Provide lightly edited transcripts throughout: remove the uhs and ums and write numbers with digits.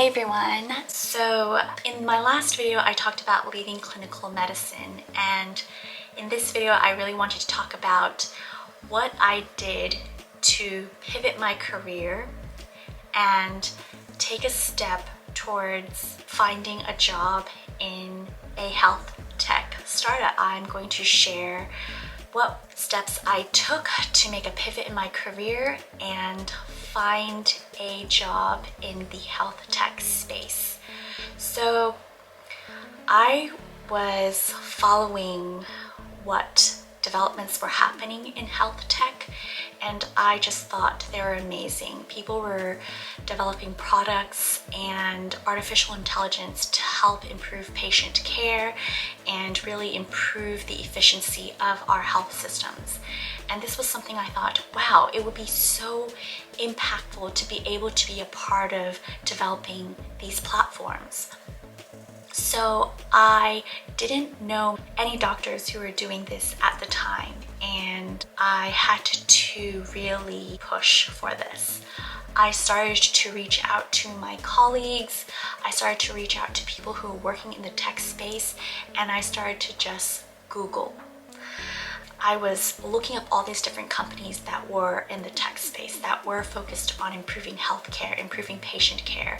Hey everyone! So in my last video I talked about leaving clinical medicine, and in this video I really wanted to talk about what I did to pivot my career and take a step towards finding a job in a health tech startup. I'm going to share what steps I took to make a pivot in my career and find a job in the health tech space. So I was following what developments were happening in health tech, and I just thought they were amazing. People were developing products and artificial intelligence to help improve patient care and really improve the efficiency of our health systems. And this was something I thought, wow, it would be so impactful to be able to be a part of developing these platforms. So I didn't know any doctors who were doing this at the time, and I had to really push for this. I started to reach out to my colleagues, I started to reach out to people who were working in the tech space, and I started to just Google. I was looking up all these different companies that were in the tech space, that were focused on improving healthcare, improving patient care.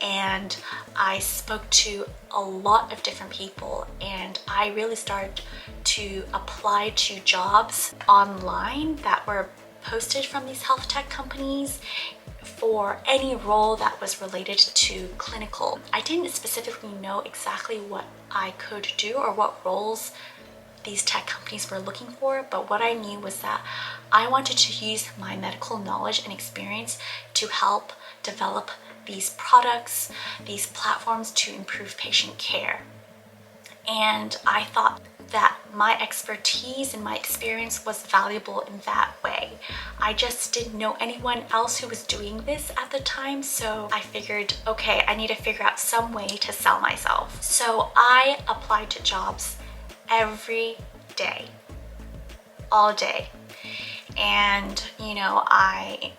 And I spoke to a lot of different people, and I really started to apply to jobs online that were posted from these health tech companies for any role that was related to clinical. I didn't specifically know exactly what I could do or what roles these tech companies were looking for, but what I knew was that I wanted to use my medical knowledge and experience to help develop these products, these platforms to improve patient care. And I thought that my expertise and my experience was valuable in that way. I just didn't know anyone else who was doing this at the time, so I figured, okay, I need to figure out some way to sell myself. So I applied to jobs every day, all day. And I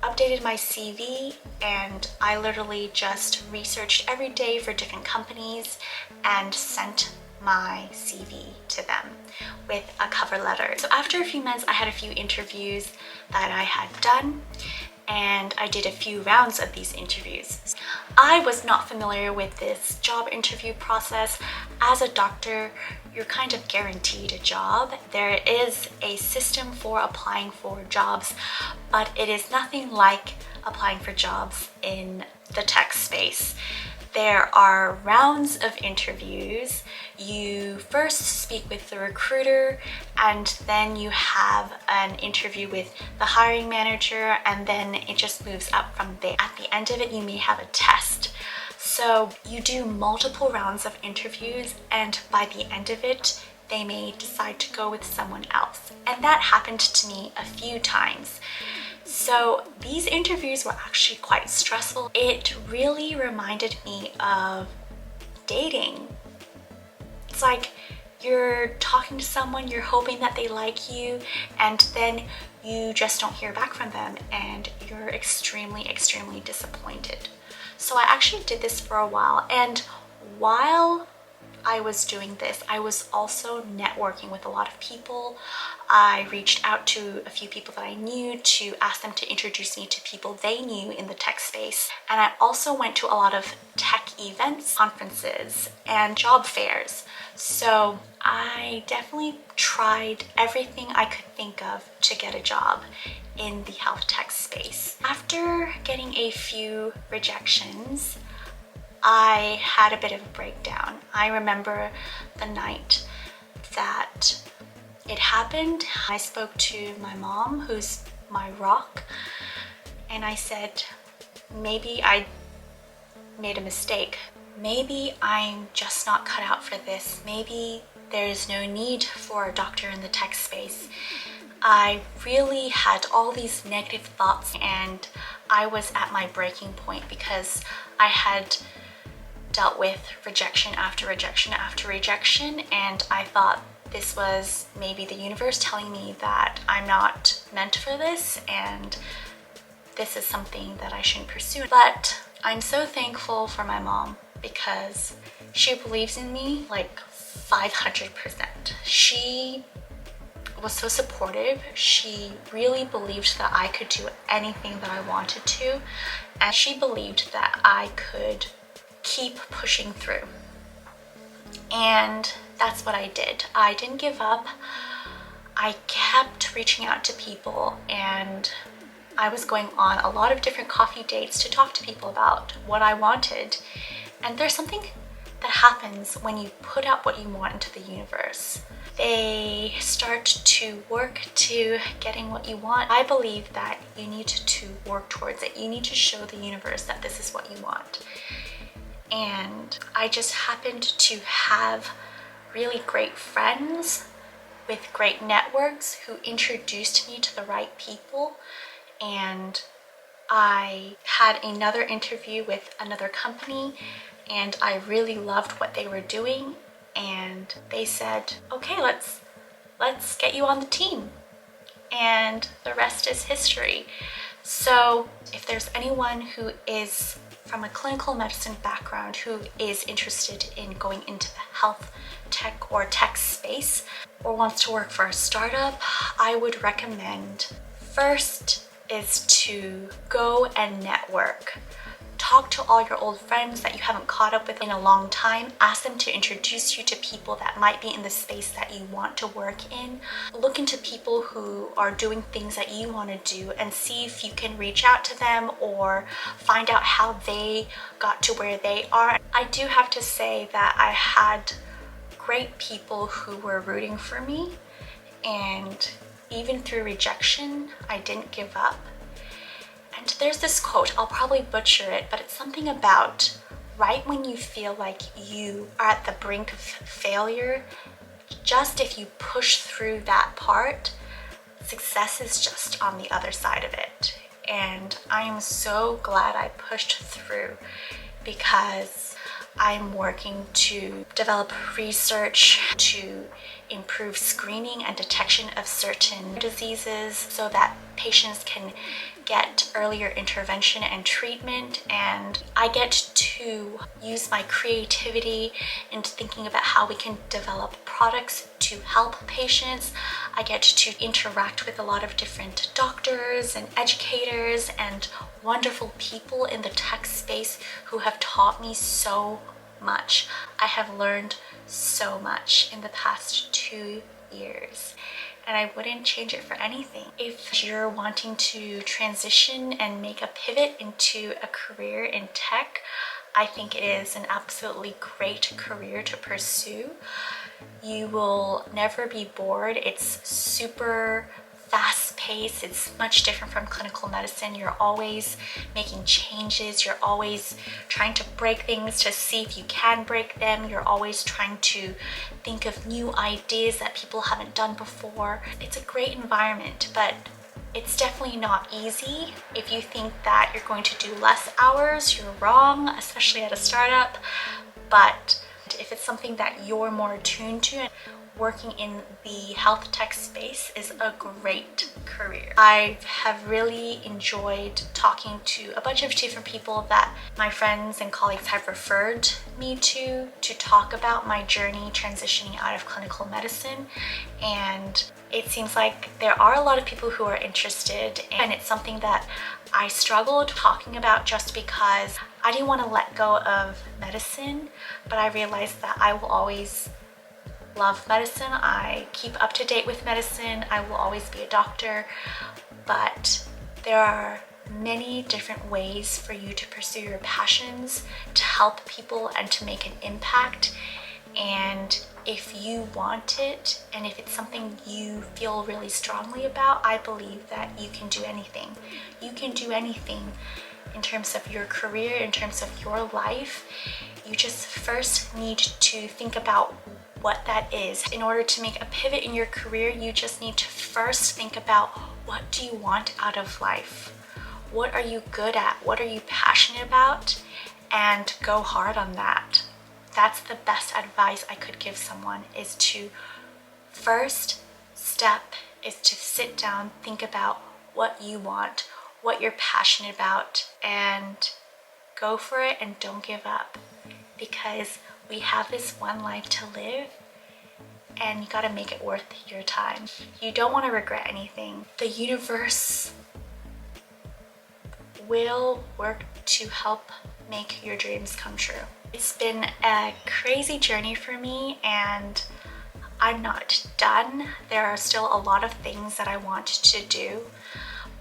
updated my CV, and I literally just researched every day for different companies and sent my CV to them with a cover letter. So after a few months, I had a few interviews that I had done, and I did a few rounds of these interviews. I was not familiar with this job interview process. As a doctor, you're kind of guaranteed a job. There is a system for applying for jobs, but it is nothing like applying for jobs in the tech space. There are rounds of interviews. You first speak with the recruiter, and then you have an interview with the hiring manager, and then it just moves up from there. At the end of it, you may have a test. So you do multiple rounds of interviews, and by the end of it, they may decide to go with someone else. And that happened to me a few times. So these interviews were actually quite stressful. It really reminded me of dating. It's like you're talking to someone, you're hoping that they like you, and then you just don't hear back from them, and you're extremely, extremely disappointed. So I actually did this for a while, and while I was doing this, I was also networking with a lot of people. I reached out to a few people that I knew to ask them to introduce me to people they knew in the tech space. And I also went to a lot of tech events, conferences, and job fairs. So I definitely tried everything I could think of to get a job in the health tech space. After getting a few rejections, I had a bit of a breakdown. I remember the night that it happened. I spoke to my mom, who's my rock, and I said, maybe I made a mistake. Maybe I'm just not cut out for this. Maybe there's no need for a doctor in the tech space. I really had all these negative thoughts, and I was at my breaking point because I had dealt with rejection after rejection after rejection, and I thought this was maybe the universe telling me that I'm not meant for this and this is something that I shouldn't pursue. But I'm so thankful for my mom because she believes in me like 500%. She was so supportive. She really believed that I could do anything that I wanted to, and she believed that I could keep pushing through. And that's what I did. I didn't give up. I kept reaching out to people, and I was going on a lot of different coffee dates to talk to people about what I wanted. And there's something that happens when you put out what you want into the universe. They start to work to getting what you want. I believe that you need to work towards it. You need to show the universe that this is what you want. And I just happened to have really great friends with great networks who introduced me to the right people. And I had another interview with another company, and I really loved what they were doing, and they said, okay, let's get you on the team. And the rest is history. So if there's anyone who is from a clinical medicine background who is interested in going into the health tech or tech space or wants to work for a startup, I would recommend first is to go and network. Talk to all your old friends that you haven't caught up with in a long time. Ask them to introduce you to people that might be in the space that you want to work in. Look into people who are doing things that you want to do and see if you can reach out to them or find out how they got to where they are. I do have to say that I had great people who were rooting for me, and even through rejection, I didn't give up. And there's this quote, I'll probably butcher it, but it's something about right when you feel like you are at the brink of failure, just if you push through that part, success is just on the other side of it. And I am so glad I pushed through, because I'm working to develop research to improve screening and detection of certain diseases so that patients can get earlier intervention and treatment. And I get to use my creativity into thinking about how we can develop products to help patients. I get to interact with a lot of different doctors and educators and wonderful people in the tech space who have taught me so much. I have learned so much in the past 2 years, and I wouldn't change it for anything. If you're wanting to transition and make a pivot into a career in tech, I think it is an absolutely great career to pursue. You will never be bored. It's super fast-paced. It's much different from clinical medicine. You're always making changes. You're always trying to break things to see if you can break them. You're always trying to think of new ideas that people haven't done before. It's a great environment, but it's definitely not easy. If you think that you're going to do less hours, you're wrong, especially at a startup. But if it's something that you're more attuned to, working in the health tech space is a great career. I have really enjoyed talking to a bunch of different people that my friends and colleagues have referred me to talk about my journey transitioning out of clinical medicine. And it seems like there are a lot of people who are interested, and it's something that I struggled talking about just because I didn't want to let go of medicine, but I realized that I will always love medicine. I keep up to date with medicine. I will always be a doctor, but there are many different ways for you to pursue your passions, to help people and to make an impact. And if you want it, and if it's something you feel really strongly about, I believe that you can do anything. You can do anything in terms of your career, in terms of your life. You just first need to think about what that is. In order to make a pivot in your career, you just need to first think about, what do you want out of life? What are you good at? What are you passionate about? And go hard on that. That's the best advice I could give someone, is to first step is to sit down, think about what you want, what you're passionate about, and go for it and don't give up, because we have this one life to live and you gotta make it worth your time. You don't want to regret anything. The universe will work to help make your dreams come true. It's been a crazy journey for me, and I'm not done. There are still a lot of things that I want to do,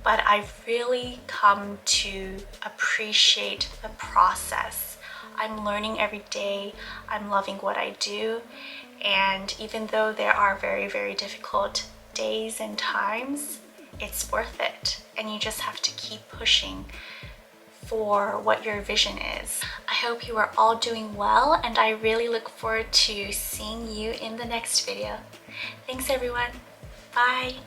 but I've really come to appreciate the process. I'm learning every day. I'm loving what I do. And even though there are very, very difficult days and times, it's worth it. And you just have to keep pushing for what your vision is. I hope you are all doing well, and I really look forward to seeing you in the next video. Thanks everyone. Bye.